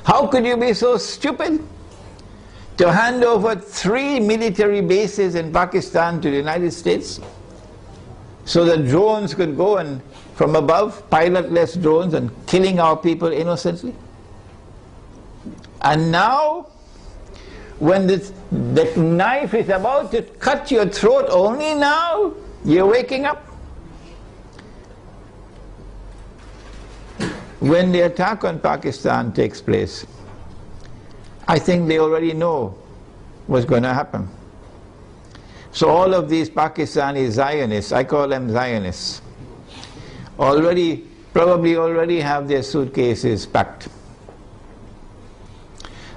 How could you be so stupid to hand over 3 military bases in Pakistan to the United States so that drones could go and from above, pilotless drones, and killing our people innocently? And now, when the knife is about to cut your throat, only now you're waking up. When the attack on Pakistan takes place, I think they already know what's going to happen. So all of these Pakistani Zionists, I call them Zionists, probably already have their suitcases packed.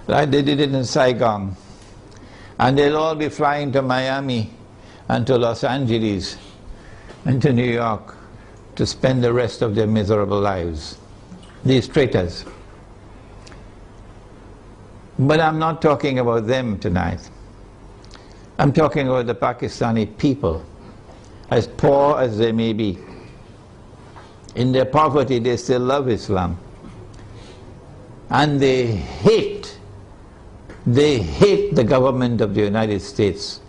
Like they did it in Saigon. And they'll all be flying to Miami and to Los Angeles and to New York to spend the rest of their miserable lives. These traitors. But I'm not talking about them tonight. I'm talking about the Pakistani people, as poor as they may be. In their poverty, they still love Islam. And they hate the government of the United States,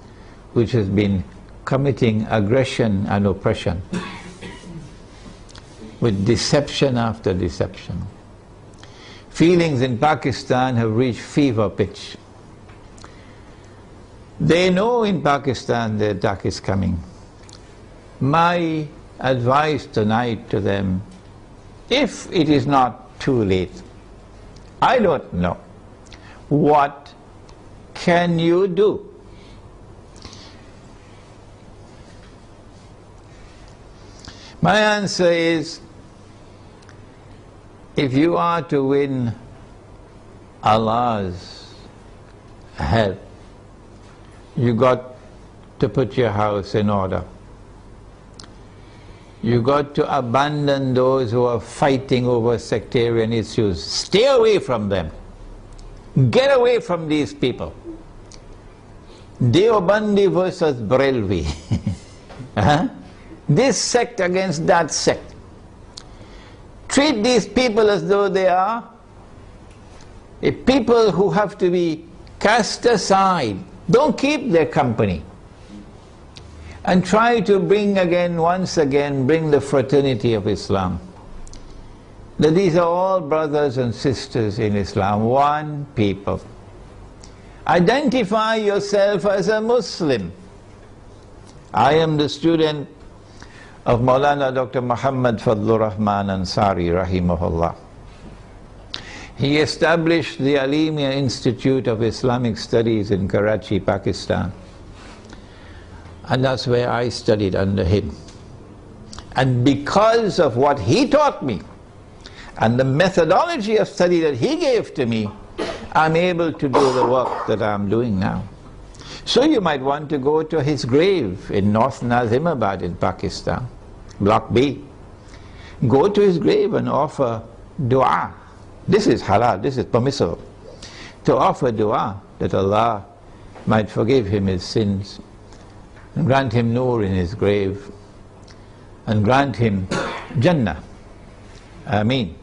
which has been committing aggression and oppression with deception after deception. Feelings in Pakistan have reached fever pitch. They know in Pakistan the attack is coming. My advice tonight to them, if it is not too late, I don't know, what can you do? My answer is, if you are to win Allah's help, you got to put your house in order. You got to abandon those who are fighting over sectarian issues. Stay away from them. Get away from these people. Deobandi versus Barelvi. This sect against that sect. Treat these people as though they are a people who have to be cast aside. Don't keep their company. And try to bring once again, the fraternity of Islam. That these are all brothers and sisters in Islam, one people. Identify yourself as a Muslim. I am the student of Maulana Dr. Muhammad Fadlur Rahman Ansari, rahimahullah. He established the Alimia Institute of Islamic Studies in Karachi, Pakistan. And that's where I studied under him. And because of what he taught me, and the methodology of study that he gave to me, I'm able to do the work that I'm doing now. So you might want to go to his grave in North Nazimabad in Pakistan, Block B. Go to his grave and offer dua. This is halal, this is permissible. To offer dua that Allah might forgive him his sins and grant him nur in his grave and grant him Jannah. Ameen.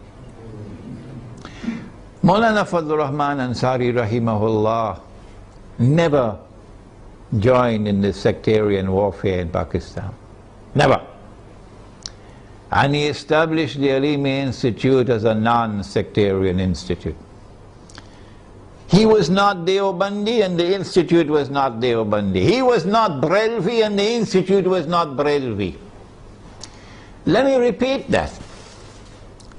Maulana Fadlur Rahman Ansari rahimahullah never joined in the sectarian warfare in Pakistan. Never. And he established the Alimi Institute as a non-sectarian institute. He was not Deobandi and the institute was not Deobandi. He was not Barelvi and the institute was not Barelvi. Let me repeat that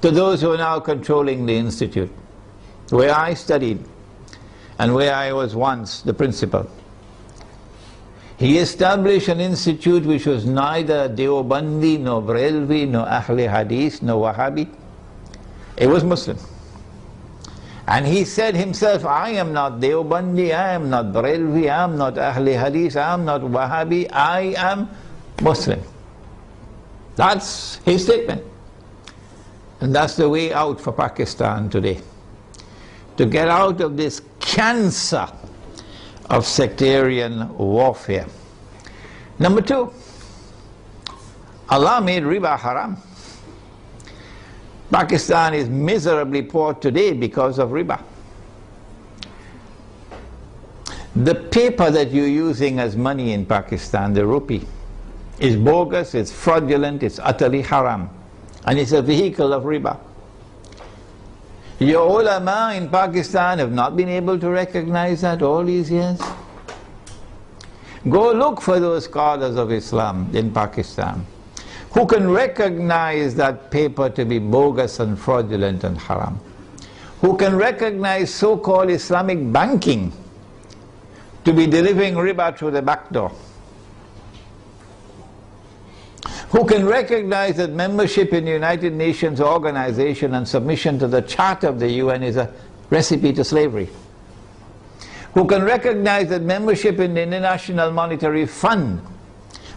to those who are now controlling the institute, where I studied and where I was once the principal. He established an institute which was neither Deobandi, nor Barelvi, nor Ahli Hadith, nor Wahhabi. It was Muslim. And he said himself, I am not Deobandi, I am not Barelvi, I am not Ahli Hadith, I am not Wahhabi, I am Muslim. That's his statement. And that's the way out for Pakistan today. To get out of this cancer of sectarian warfare. Number two, Allah made riba haram. Pakistan is miserably poor today because of riba. The paper that you're using as money in Pakistan, the rupee, is bogus, it's fraudulent, it's utterly haram, and it's a vehicle of riba. Your ulama in Pakistan have not been able to recognize that all these years. Go look for those scholars of Islam in Pakistan who can recognize that paper to be bogus and fraudulent and haram, who can recognize so-called Islamic banking to be delivering riba through the back door, who can recognize that membership in the United Nations organization and submission to the Charter of the UN is a recipe to slavery, who can recognize that membership in the International Monetary Fund,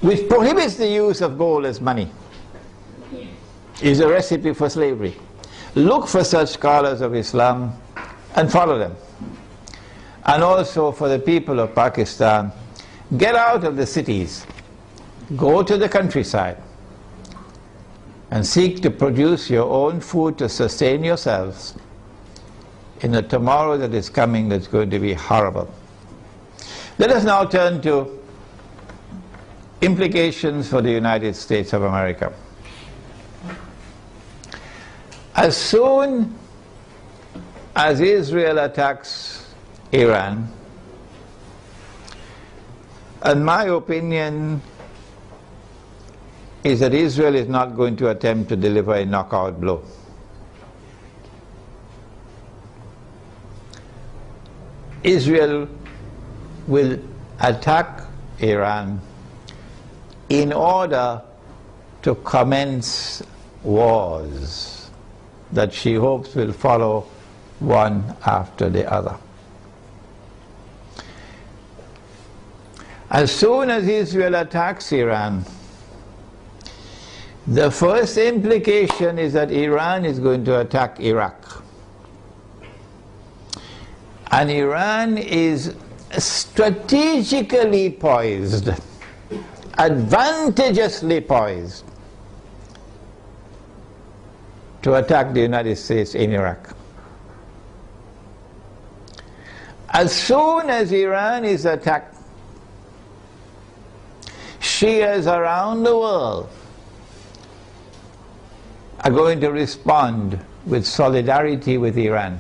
which prohibits the use of gold as money, is a recipe for slavery. Look for such scholars of Islam and follow them. And also for the people of Pakistan, get out of the cities, go to the countryside and seek to produce your own food to sustain yourselves in a tomorrow that is coming that's going to be horrible. Let us now turn to implications for the United States of America. As soon as Israel attacks Iran, and my opinion is that Israel is not going to attempt to deliver a knockout blow. Israel will attack Iran in order to commence wars that she hopes will follow one after the other. As soon as Israel attacks Iran, the first implication is that Iran is going to attack Iraq. And Iran is strategically poised, advantageously poised, to attack the United States in Iraq. As soon as Iran is attacked, Shias around the world are going to respond with solidarity with Iran.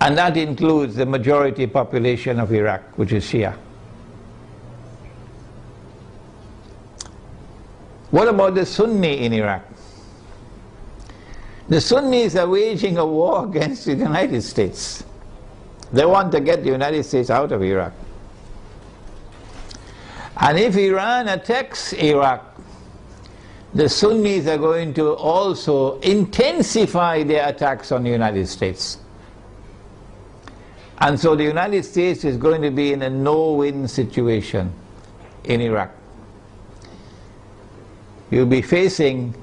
And that includes the majority population of Iraq, which is Shia. What about the Sunni in Iraq? The Sunnis are waging a war against the United States. They want to get the United States out of Iraq. And if Iran attacks Iraq, the Sunnis are going to also intensify their attacks on the United States. And so the United States is going to be in a no-win situation in Iraq. You'll be facing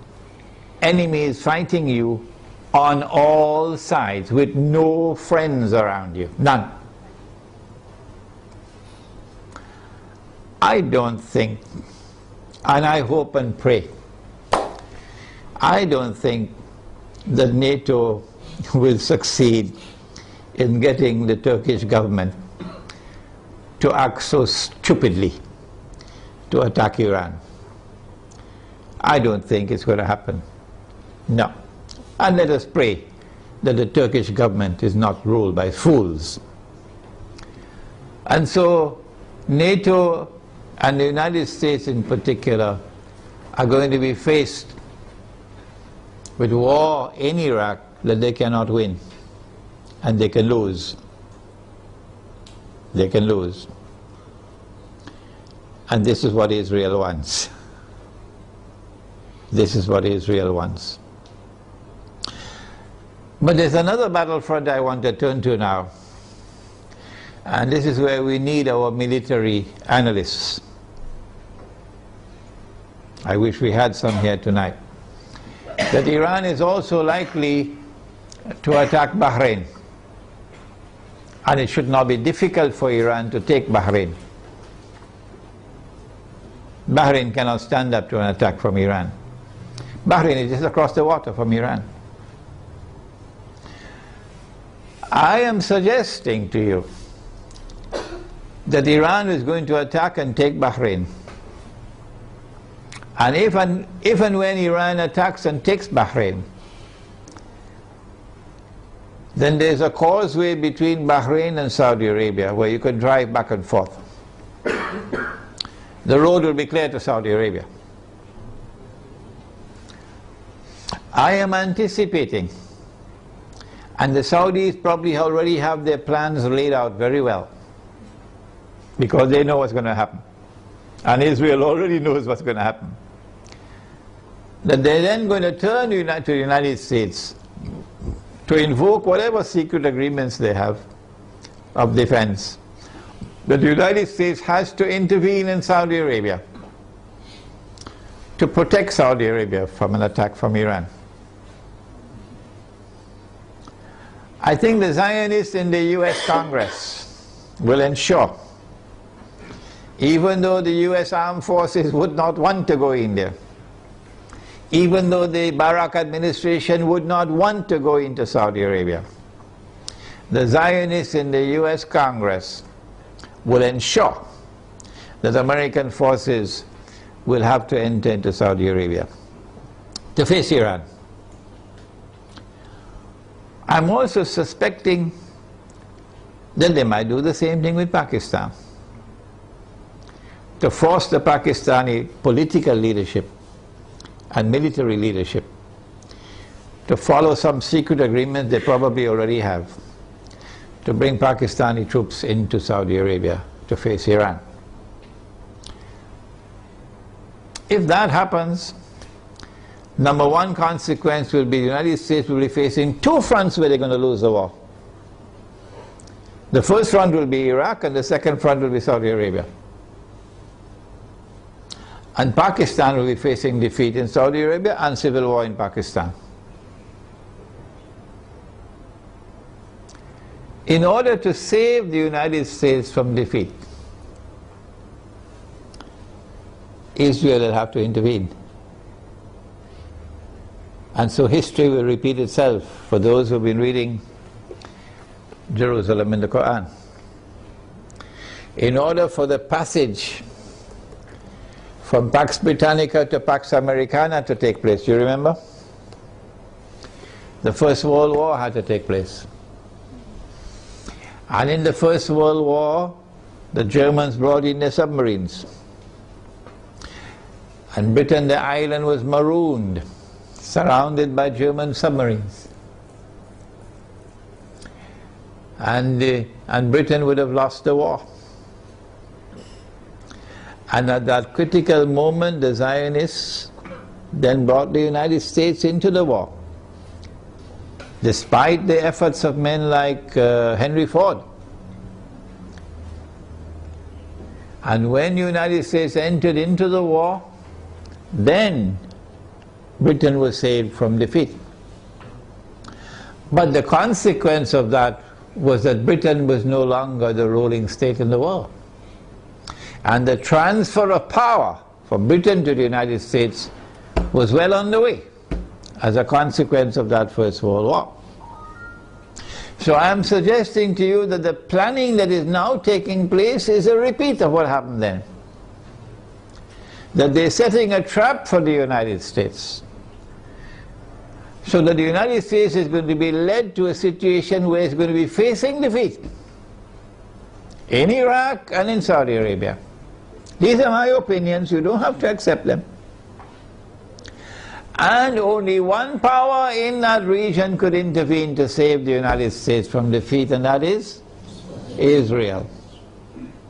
enemies fighting you on all sides with no friends around you, none. I don't think, and I hope and pray, I don't think that NATO will succeed in getting the Turkish government to act so stupidly to attack Iran. I don't think it's going to happen. No. And let us pray that the Turkish government is not ruled by fools. And so NATO and the United States in particular are going to be faced with war in Iraq that they cannot win. And they can lose. They can lose. And this is what Israel wants. This is what Israel wants. But there's another battlefront I want to turn to now. And this is where we need our military analysts. I wish we had some here tonight. That Iran is also likely to attack Bahrain. And it should not be difficult for Iran to take Bahrain. Bahrain cannot stand up to an attack from Iran. Bahrain is just across the water from Iran. I am suggesting to you that Iran is going to attack and take Bahrain. And if and when Iran attacks and takes Bahrain, then there's a causeway between Bahrain and Saudi Arabia where you can drive back and forth. The road will be clear to Saudi Arabia. I am anticipating, and the Saudis probably already have their plans laid out very well, because they know what's going to happen. And Israel already knows what's going to happen. That they're then going to turn to the United States to invoke whatever secret agreements they have of defense. That the United States has to intervene in Saudi Arabia to protect Saudi Arabia from an attack from Iran. I think the Zionists in the US Congress will ensure, even though the US armed forces would not want to go in there, even though the Barak administration would not want to go into Saudi Arabia, the Zionists in the US Congress will ensure that American forces will have to enter into Saudi Arabia to face Iran. I'm also suspecting that they might do the same thing with Pakistan, to force the Pakistani political leadership and military leadership to follow some secret agreement they probably already have, to bring Pakistani troops into Saudi Arabia to face Iran. If that happens, number one consequence will be the United States will be facing two fronts where they're going to lose the war. The first front will be Iraq, and the second front will be Saudi Arabia. And Pakistan will be facing defeat in Saudi Arabia and civil war in Pakistan. In order to save the United States from defeat, Israel will have to intervene. And so history will repeat itself for those who have been reading Jerusalem in the Quran. In order for the passage from Pax Britannica to Pax Americana to take place, you remember? The First World War had to take place. And in the First World War, the Germans brought in their submarines. And Britain, the island, was marooned, surrounded by German submarines. And Britain would have lost the war. And at that critical moment, the Zionists then brought the United States into the war, despite the efforts of men like Henry Ford. And when the United States entered into the war, then Britain was saved from defeat. But the consequence of that was that Britain was no longer the ruling state in the world. And the transfer of power from Britain to the United States was well on the way as a consequence of that First World War. So I am suggesting to you that the planning that is now taking place is a repeat of what happened then. That they're setting a trap for the United States, so that the United States is going to be led to a situation where it's going to be facing defeat in Iraq and in Saudi Arabia. These are my opinions, you don't have to accept them. And only one power in that region could intervene to save the United States from defeat, and that is Israel.